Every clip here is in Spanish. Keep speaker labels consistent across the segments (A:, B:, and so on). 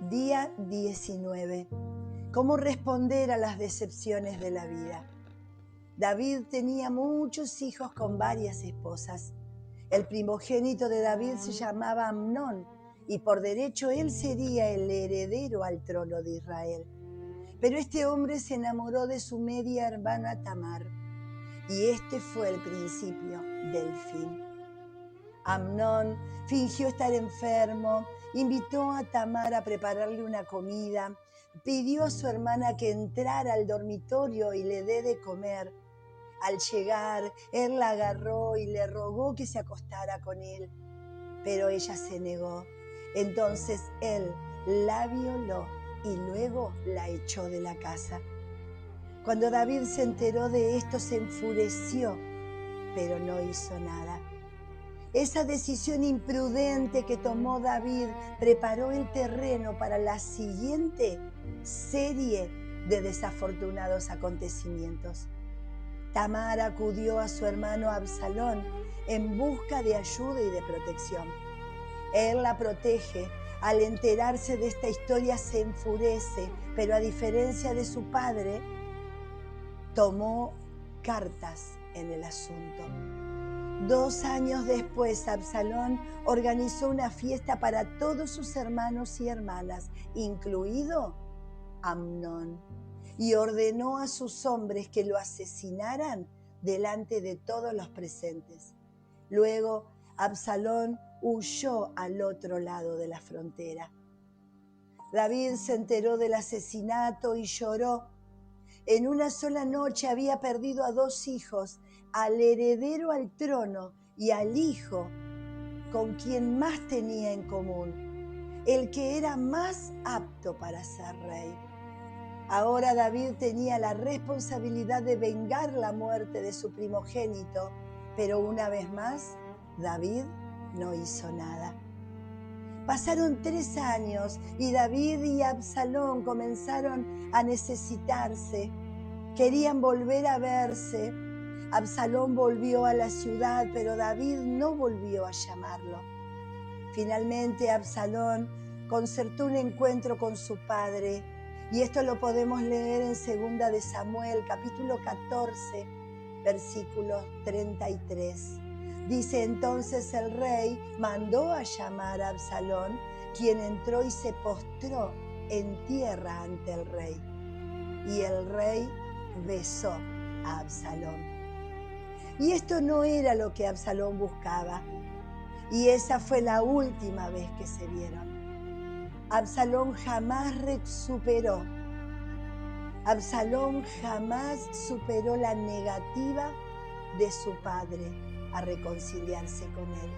A: Día 19. ¿Cómo responder a las decepciones de la vida? David tenía muchos hijos con varias esposas. El primogénito de David se llamaba Amnón y por derecho él sería el heredero al trono de Israel. Pero este hombre se enamoró de su media hermana Tamar y este fue el principio del fin. Amnón fingió estar enfermo, invitó a Tamar a prepararle una comida, pidió a su hermana que entrara al dormitorio y le dé de comer. Al llegar, él la agarró y le rogó que se acostara con él, pero ella se negó. Entonces él la violó y luego la echó de la casa. Cuando David se enteró de esto, se enfureció, pero no hizo nada. Esa decisión imprudente que tomó David preparó el terreno para la siguiente serie de desafortunados acontecimientos. Tamar acudió a su hermano Absalón en busca de ayuda y de protección. Él la protege. Al enterarse de esta historia se enfurece, pero a diferencia de su padre, tomó cartas en el asunto. 2 años después, Absalón organizó una fiesta para todos sus hermanos y hermanas, incluido Amnón, y ordenó a sus hombres que lo asesinaran delante de todos los presentes. Luego, Absalón huyó al otro lado de la frontera. David se enteró del asesinato y lloró. En una sola noche había perdido a 2 hijos, al heredero al trono y al hijo con quien más tenía en común, el que era más apto para ser rey. Ahora David tenía la responsabilidad de vengar la muerte de su primogénito, pero una vez más, David no hizo nada. Pasaron 3 años y David y Absalón comenzaron a necesitarse. Querían volver a verse. Absalón volvió a la ciudad, pero David no volvió a llamarlo. Finalmente Absalón concertó un encuentro con su padre, y esto lo podemos leer en 2 de Samuel, capítulo 14, versículo 33. Dice: entonces el rey mandó a llamar a Absalón, quien entró y se postró en tierra ante el rey. Y el rey besó a Absalón. Y esto no era lo que Absalón buscaba. Y esa fue la última vez que se vieron. Absalón jamás superó la negativa de su padre a reconciliarse con él.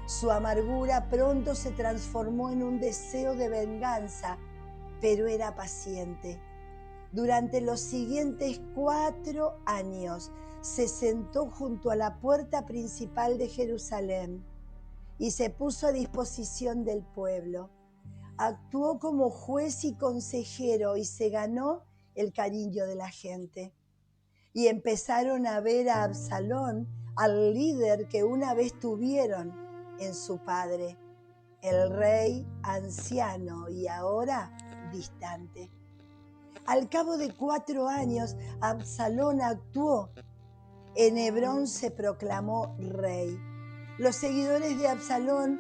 A: Su amargura pronto se transformó en un deseo de venganza, pero era paciente. Durante los siguientes 4 años se sentó junto a la puerta principal de Jerusalén y se puso a disposición del pueblo. Actuó como juez y consejero y se ganó el cariño de la gente. Y empezaron a ver a Absalón, al líder que una vez tuvieron en su padre, el rey anciano y ahora distante. Al cabo de 4 años, Absalón actuó. En Hebrón se proclamó rey. Los seguidores de Absalón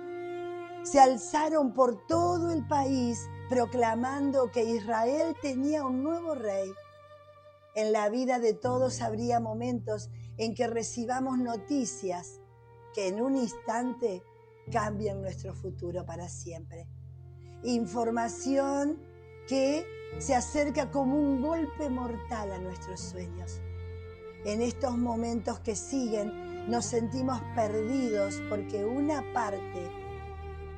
A: se alzaron por todo el país proclamando que Israel tenía un nuevo rey. En la vida de todos habría momentos en que recibamos noticias que en un instante cambian nuestro futuro para siempre. Información que se acerca como un golpe mortal a nuestros sueños. En estos momentos que siguen nos sentimos perdidos porque una parte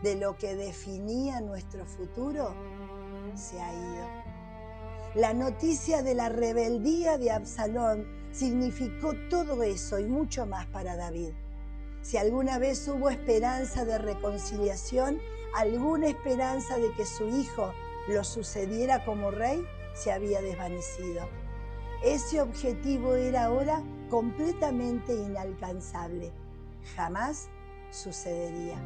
A: de lo que definía nuestro futuro se ha ido. La noticia de la rebeldía de Absalón significó todo eso y mucho más para David. Si alguna vez hubo esperanza de reconciliación, alguna esperanza de que su hijo lo sucediera como rey, se había desvanecido. Ese objetivo era ahora completamente inalcanzable. Jamás sucedería.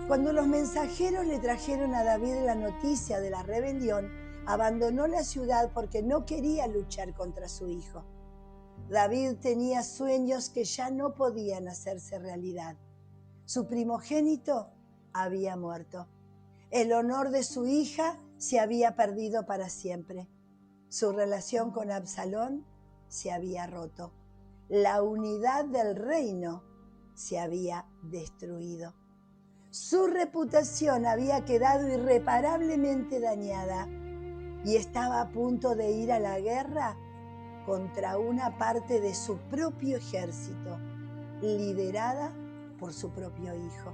A: Cuando los mensajeros le trajeron a David la noticia de la rebelión, abandonó la ciudad porque no quería luchar contra su hijo. David tenía sueños que ya no podían hacerse realidad. Su primogénito había muerto. El honor de su hija se había perdido para siempre. Su relación con Absalón se había roto. La unidad del reino se había destruido. Su reputación había quedado irreparablemente dañada y estaba a punto de ir a la guerra contra una parte de su propio ejército, liderada por su propio hijo.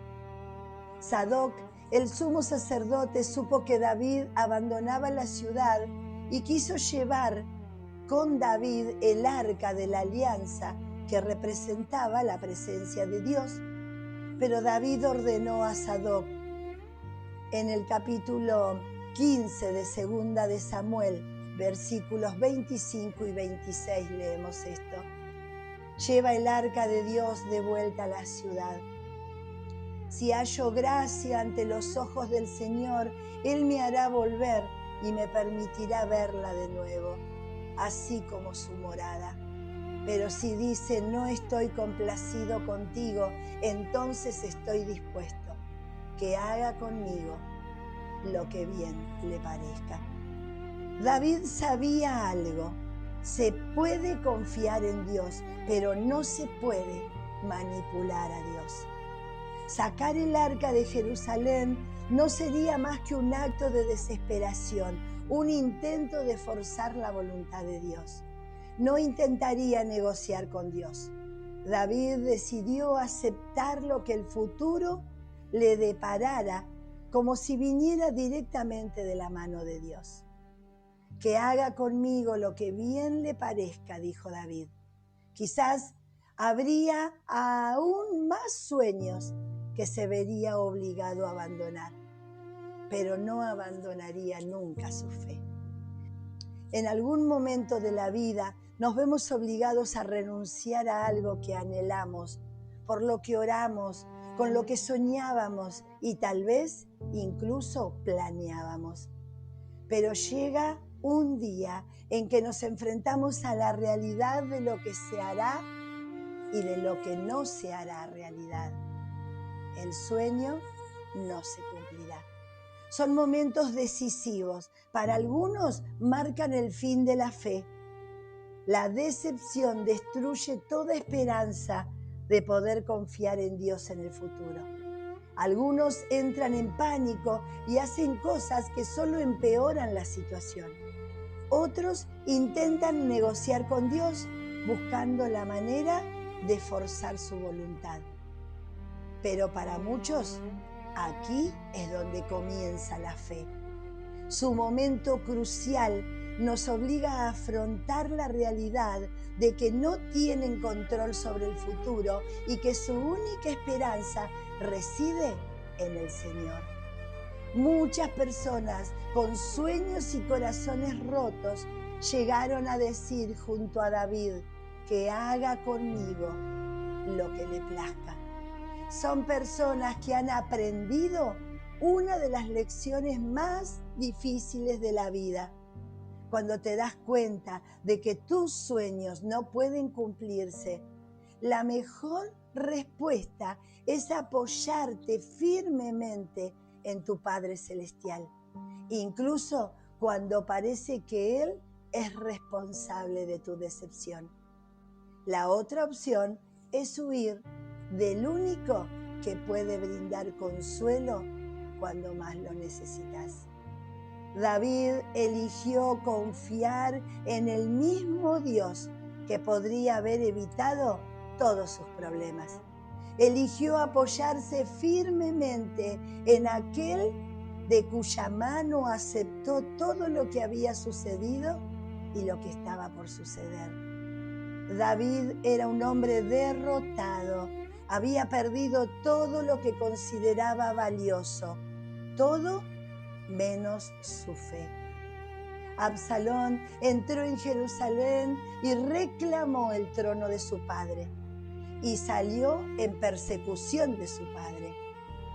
A: Sadoc, el sumo sacerdote, supo que David abandonaba la ciudad y quiso llevar con David el arca de la alianza que representaba la presencia de Dios. Pero David ordenó a Sadoc, en el capítulo 15 de Segunda de Samuel, versículos 25 y 26 leemos esto: lleva el arca de Dios de vuelta a la ciudad. Si hallo gracia ante los ojos del Señor, Él me hará volver y me permitirá verla de nuevo, así como su morada. Pero si dice, no estoy complacido contigo, entonces estoy dispuesto, que haga conmigo lo que bien le parezca. David sabía algo: se puede confiar en Dios, pero no se puede manipular a Dios. Sacar el arca de Jerusalén no sería más que un acto de desesperación, un intento de forzar la voluntad de Dios. No intentaría negociar con Dios. David decidió aceptar lo que el futuro le deparara, como si viniera directamente de la mano de Dios. Que haga conmigo lo que bien le parezca, dijo David. Quizás habría aún más sueños que se vería obligado a abandonar, pero no abandonaría nunca su fe. En algún momento de la vida nos vemos obligados a renunciar a algo que anhelamos, por lo que oramos, con lo que soñábamos y tal vez incluso planeábamos. Pero llega un día en que nos enfrentamos a la realidad de lo que se hará y de lo que no se hará realidad. El sueño no se cumplirá. Son momentos decisivos. Para algunos marcan el fin de la fe. La decepción destruye toda esperanza de poder confiar en Dios en el futuro. Algunos entran en pánico y hacen cosas que solo empeoran la situación. Otros intentan negociar con Dios buscando la manera de forzar su voluntad. Pero para muchos, aquí es donde comienza la fe. Su momento crucial nos obliga a afrontar la realidad de que no tienen control sobre el futuro y que su única esperanza reside en el Señor. Muchas personas con sueños y corazones rotos llegaron a decir junto a David, que haga conmigo lo que le plazca. Son personas que han aprendido una de las lecciones más difíciles de la vida. Cuando te das cuenta de que tus sueños no pueden cumplirse, la mejor respuesta es apoyarte firmemente en tu Padre Celestial, incluso cuando parece que Él es responsable de tu decepción. La otra opción es huir del único que puede brindar consuelo cuando más lo necesitas. David eligió confiar en el mismo Dios que podría haber evitado todos sus problemas. Eligió apoyarse firmemente en aquel de cuya mano aceptó todo lo que había sucedido y lo que estaba por suceder. David era un hombre derrotado. Había perdido todo lo que consideraba valioso, todo menos su fe. Absalón entró en Jerusalén y reclamó el trono de su padre y salió en persecución de su padre.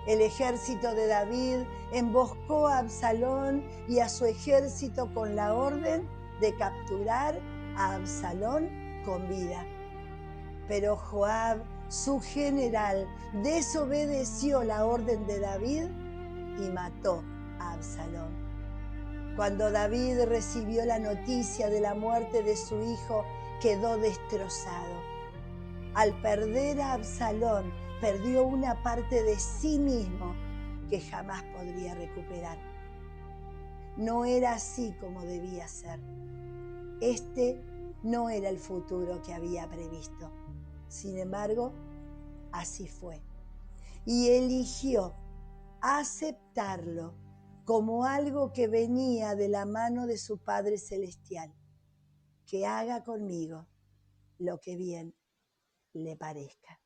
A: El ejército de David emboscó a Absalón y a su ejército con la orden de capturar a Absalón con vida. Pero Joab, su general, desobedeció la orden de David y mató a Absalón. Cuando David recibió la noticia de la muerte de su hijo, quedó destrozado. Al perder a Absalón, perdió una parte de sí mismo que jamás podría recuperar. No era así como debía ser. Este no era el futuro que había previsto. Sin embargo, así fue. Y eligió aceptarlo como algo que venía de la mano de su Padre Celestial. Que haga conmigo lo que bien le parezca.